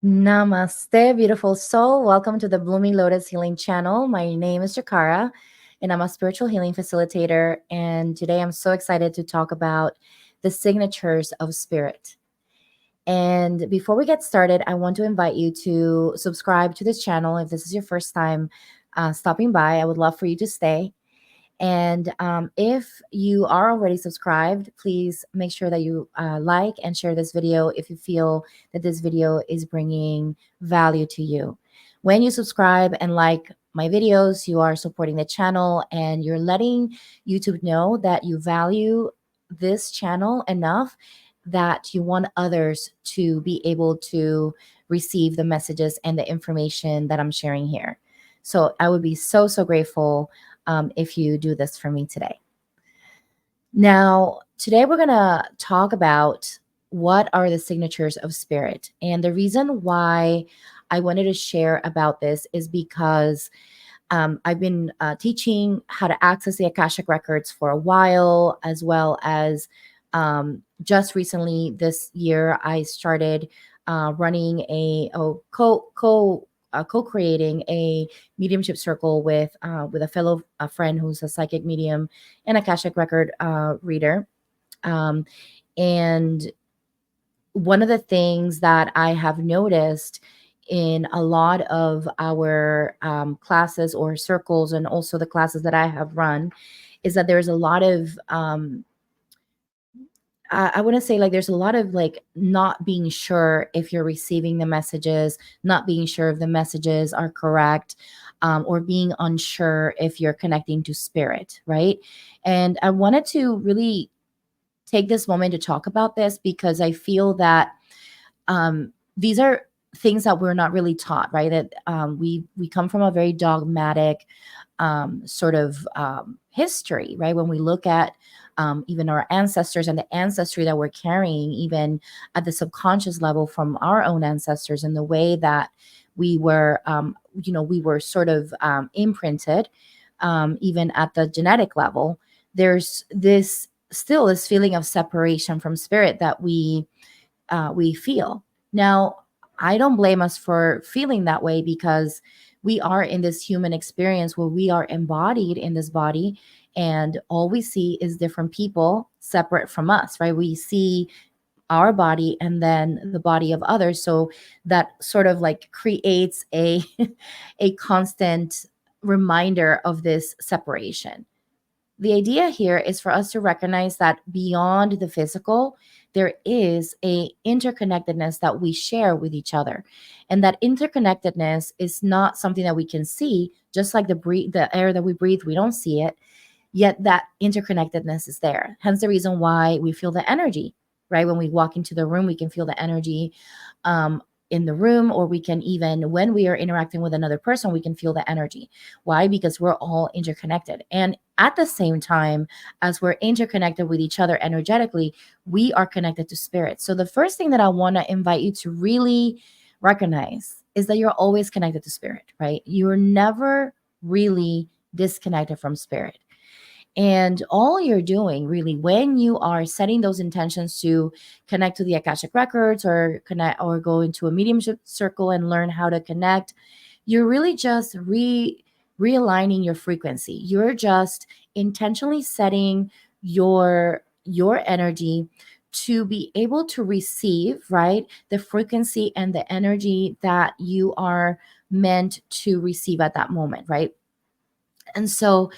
Namaste, beautiful soul. Welcome to the Blooming Lotus Healing Channel. My name is Jikara, and I'm a spiritual healing facilitator. And today I'm so excited to talk about the signatures of spirit. And before we get started, I want to invite you to subscribe to this channel. If this is your first time stopping by, I would love for you to stay. And if you are already subscribed, please make sure that you like and share this video if you feel that this video is bringing value to you. When you subscribe and like my videos, you are supporting the channel and you're letting YouTube know that you value this channel enough that you want others to be able to receive the messages and the information that I'm sharing here. So I would be so, so grateful if you do this for me today. Now, today we're going to talk about what are the signatures of spirit. And the reason why I wanted to share about this is because I've been teaching how to access the Akashic Records for a while, as well as just recently this year, I started running co-creating a mediumship circle with a fellow friend who's a psychic medium and Akashic record reader. And one of the things that I have noticed in a lot of our classes or circles, and also the classes that I have run, is that there's a lot of I want to say, like, there's a lot of like not being sure if you're receiving the messages, not being sure if the messages are correct, or being unsure if you're connecting to spirit, right? And I wanted to really take this moment to talk about this because I feel that these are things that we're not really taught, right? That we come from a very dogmatic sort of history, right? When we look at even our ancestors and the ancestry that we're carrying, even at the subconscious level from our own ancestors, and the way that we were, we were sort of imprinted, even at the genetic level. There's this still this feeling of separation from spirit that we feel. Now, I don't blame us for feeling that way because we are in this human experience where we are embodied in this body, and all we see is different people separate from us, right? We see our body and then the body of others. So that sort of like creates a a constant reminder of this separation. The idea here is for us to recognize that beyond the physical, there is a interconnectedness that we share with each other. And that interconnectedness is not something that we can see, just like the air that we breathe, we don't see it, yet that interconnectedness is there. Hence the reason why we feel the energy, right? When we walk into the room, we can feel the energy in the room, or we can, even when we are interacting with another person, we can feel the energy. Why? Because we're all interconnected. And at the same time, as we're interconnected with each other energetically, we are connected to spirit. So the first thing that I want to invite you to really recognize is that you're always connected to spirit, right? You're never really disconnected from spirit. And all you're doing really when you are setting those intentions to connect to the Akashic Records, or connect or go into a mediumship circle and learn how to connect, you're really just realigning your frequency. You're just intentionally setting your energy to be able to receive, right, the frequency and the energy that you are meant to receive at that moment, right? And so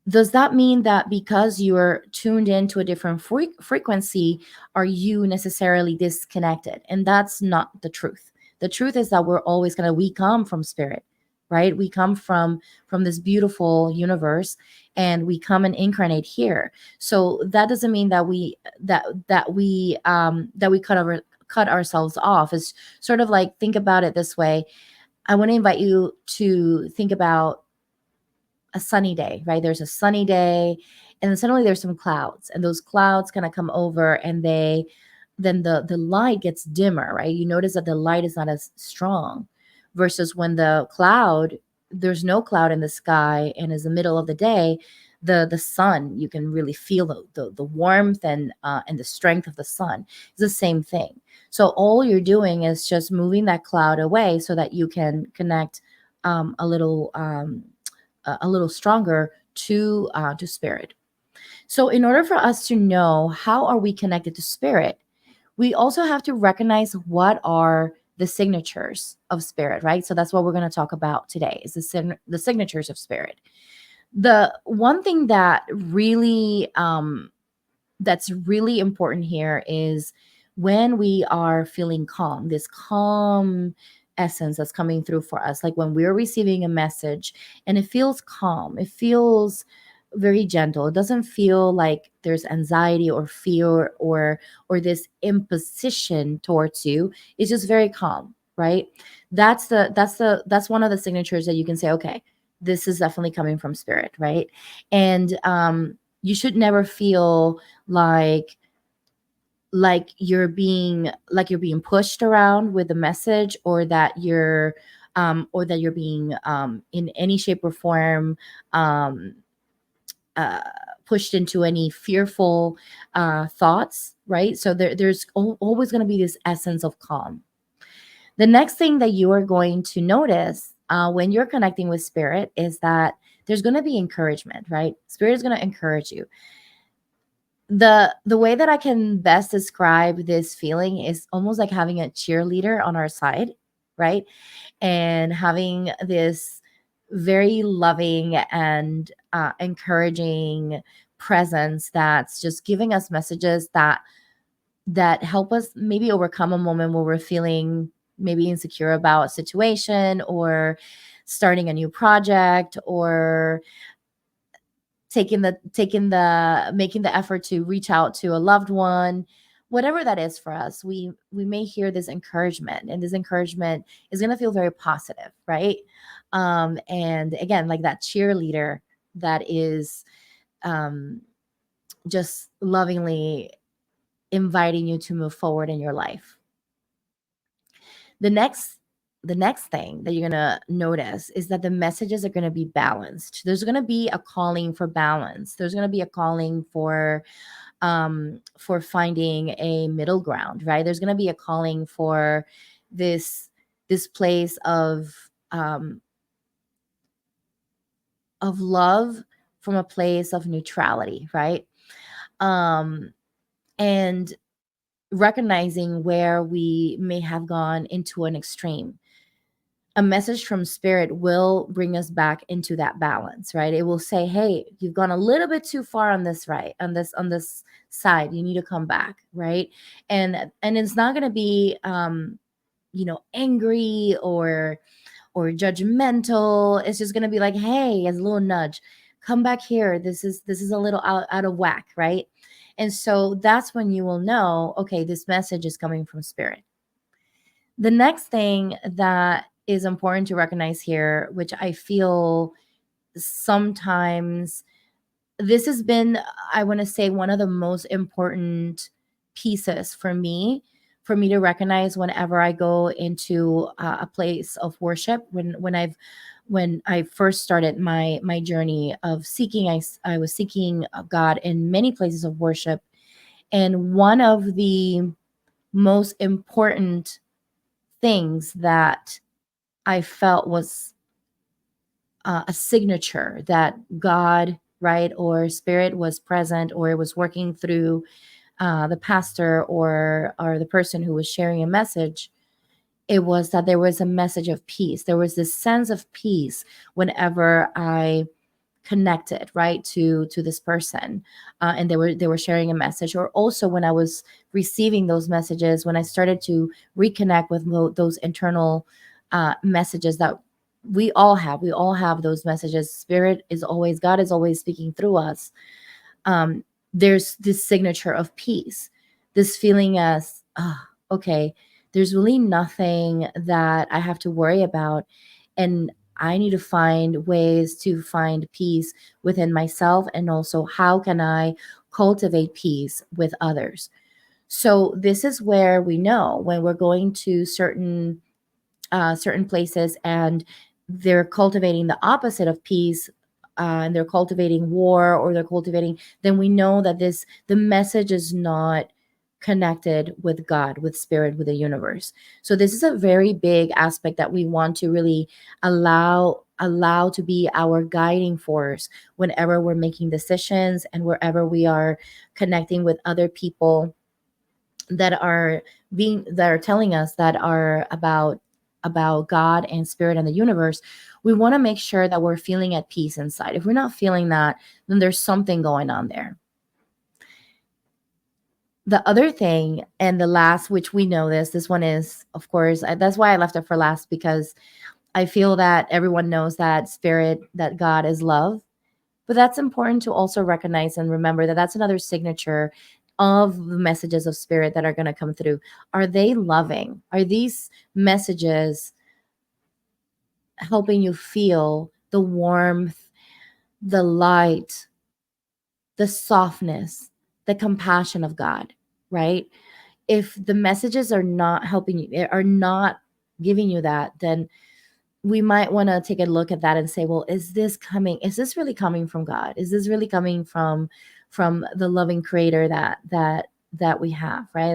does that mean that because you're tuned into a different frequency, are you necessarily disconnected? And that's not the truth. The truth is that we come from spirit, right? We come from this beautiful universe, and we come and incarnate here. So that doesn't mean that we cut ourselves off. It's sort of like, think about it this way. I want to invite you to think about a sunny day, right? There's a sunny day, and then suddenly there's some clouds, and those clouds kind of come over, and then the light gets dimmer, right? You notice that the light is not as strong, versus when there's no cloud in the sky and is the middle of the day, the sun. You can really feel the warmth and the strength of the sun. It's the same thing. So all you're doing is just moving that cloud away so that you can connect um, a little um, a little stronger to spirit. So in order for us to know how are we connected to spirit, we also have to recognize what are the signatures of spirit, right? So that's what we're going to talk about today is the signatures of spirit. The one thing that's really important here is when we are feeling calm, this calm essence that's coming through for us, like when we're receiving a message and it feels calm, it feels very gentle. It doesn't feel like there's anxiety or fear or this imposition towards you. It's just very calm, right? That's one of the signatures that you can say, okay, this is definitely coming from spirit, right? And you should never feel like you're being pushed around with the message, or that you're being in any shape or form um uh pushed into any fearful thoughts, right? So there's always going to be this essence of calm. The next thing that you are going to notice when you're connecting with spirit is that there's going to be encouragement, right? Spirit is going to encourage you. The way that I can best describe this feeling is almost like having a cheerleader on our side, right? And having this very loving and encouraging presence that's just giving us messages that help us maybe overcome a moment where we're feeling maybe insecure about a situation, or starting a new project, or taking the making the effort to reach out to a loved one. Whatever that is for us, we may hear this encouragement, and this encouragement is going to feel very positive, right? And again, like that cheerleader that is um just lovingly inviting you to move forward in your life. The next the next thing that you're going to notice is that the messages are going to be balanced. There's going to be a calling for balance. There's going to be a calling for finding a middle ground, right? There's going to be a calling for this this place um of love from a place of neutrality, right? um and recognizing where we may have gone into an extreme. A message from spirit will bring us back into that balance, right? It will say, hey, you've gone a little bit too far on this, right? On this side, you need to come back, right? And it's not going to be angry or judgmental. It's just going to be like, hey, as a little nudge, come back here. This is a little out of whack, right? And so that's when you will know, okay, this message is coming from spirit. The next thing that is important to recognize here, which I feel sometimes this has been, I want to say, one of the most important pieces for me to recognize whenever I go into a place of worship. When I first started my journey of seeking, I was seeking God in many places of worship, and one of the most important things that I felt was a signature that God, right, or spirit was present, or it was working through the pastor or the person who was sharing a message. It was that there was a message of peace. There was this sense of peace whenever I connected, right, to this person, and they were sharing a message. Or also when I was receiving those messages, when I started to reconnect with those internal messages that we all have those messages. God is always speaking through us. There's this signature of peace, this feeling as, okay, there's really nothing that I have to worry about, and I need to find ways to find peace within myself, and also how can I cultivate peace with others. So this is where we know when we're going to certain places and they're cultivating the opposite of peace. and they're cultivating war, or they're cultivating, then we know that the message is not connected with God, with spirit, with the universe. So this is a very big aspect that we want to really allow to be our guiding force whenever we're making decisions and wherever we are connecting with other people that are that are telling us that are about God and spirit and the universe. We want to make sure that we're feeling at peace inside. If we're not feeling that, then there's something going on there. The other thing, and the last, which we know this one is, of course, that's why I left it for last, because I feel that everyone knows that spirit, that God is love. But that's important to also recognize and remember that that's another signature of the messages of spirit that are going to come through. Are they loving? Are these messages helping you feel the warmth, the light, the softness, the compassion of God, right? If the messages are not helping you, are not giving you that, then we might want to take a look at that and say, well, is this really coming from God? Is this really coming from the loving creator that we have, right?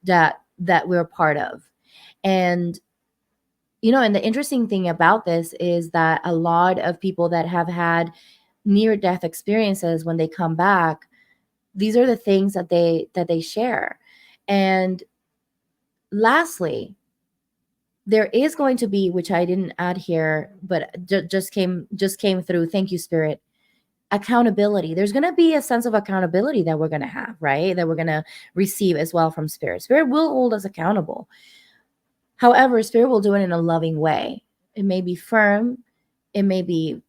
That we're part of. And and the interesting thing about this is that a lot of people that have had near death experiences, when they come back, these are the things that they share. And lastly, there is going to be, which I didn't add here, but just came through. Thank you, Spirit. Accountability. There's going to be a sense of accountability that we're going to have, right? That we're going to receive as well from Spirit. Spirit will hold us accountable. However, Spirit will do it in a loving way. It may be firm. It may be,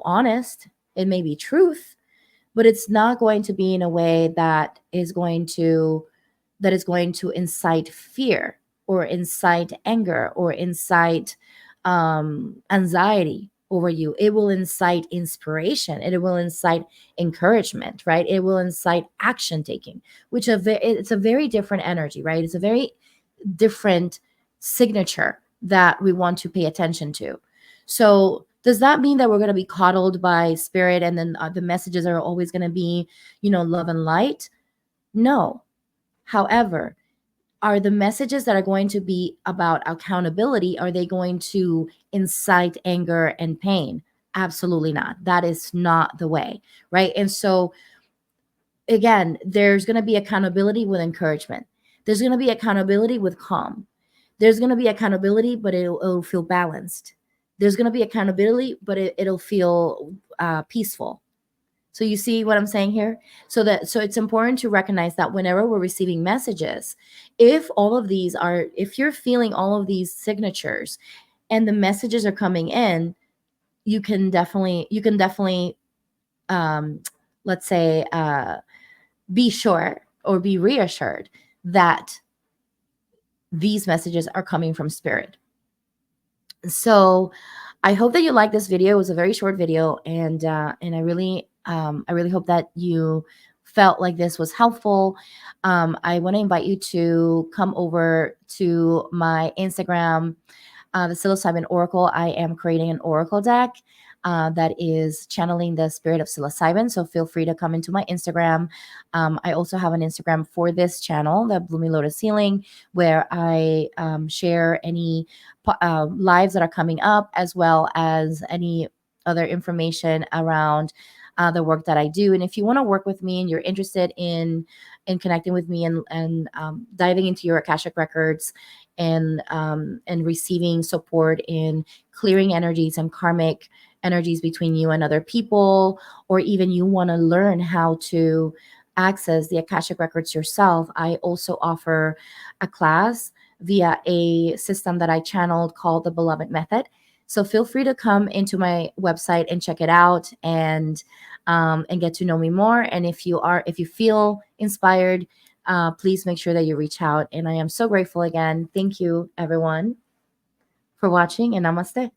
honest. It may be truth, but it's not going to be in a way that is going to incite fear, or incite anger, or incite anxiety over you. It will incite inspiration. It will incite encouragement, right? It will incite action taking, which it's a very different energy, right? It's a very different signature that we want to pay attention to. So does that mean that we're going to be coddled by spirit, and then the messages are always going to be, love and light? No. However, are the messages that are going to be about accountability, are they going to incite anger and pain? Absolutely not. That is not the way, right? And so again, there's going to be accountability with encouragement. There's going to be accountability with calm. There's going to be accountability, but it'll feel balanced. There's going to be accountability, but it'll feel peaceful. So you see what I'm saying here? So it's important to recognize that whenever we're receiving messages, if you're feeling all of these signatures and the messages are coming in, you can definitely um, let's say be sure, or be reassured that these messages are coming from spirit. So I hope that you like this video. It was a very short video, and I really hope that you felt like this was helpful. I want to invite you to come over to my Instagram, the psilocybin oracle. I am creating an oracle deck that is channeling the spirit of psilocybin. So feel free to come into my Instagram. I also have an Instagram for this channel, the Blooming Lotus Healing, where I share any lives that are coming up, as well as any other information around the work that I do. And if you want to work with me and you're interested in connecting with me and diving into your Akashic Records and receiving support in clearing energies and karmic energies between you and other people, or even you want to learn how to access the Akashic Records yourself, I also offer a class via a system that I channeled called the Beloved Method. So feel free to come into my website and check it out, and get to know me more. And if you feel inspired, please make sure that you reach out. And I am so grateful again. Thank you, everyone, for watching, and namaste.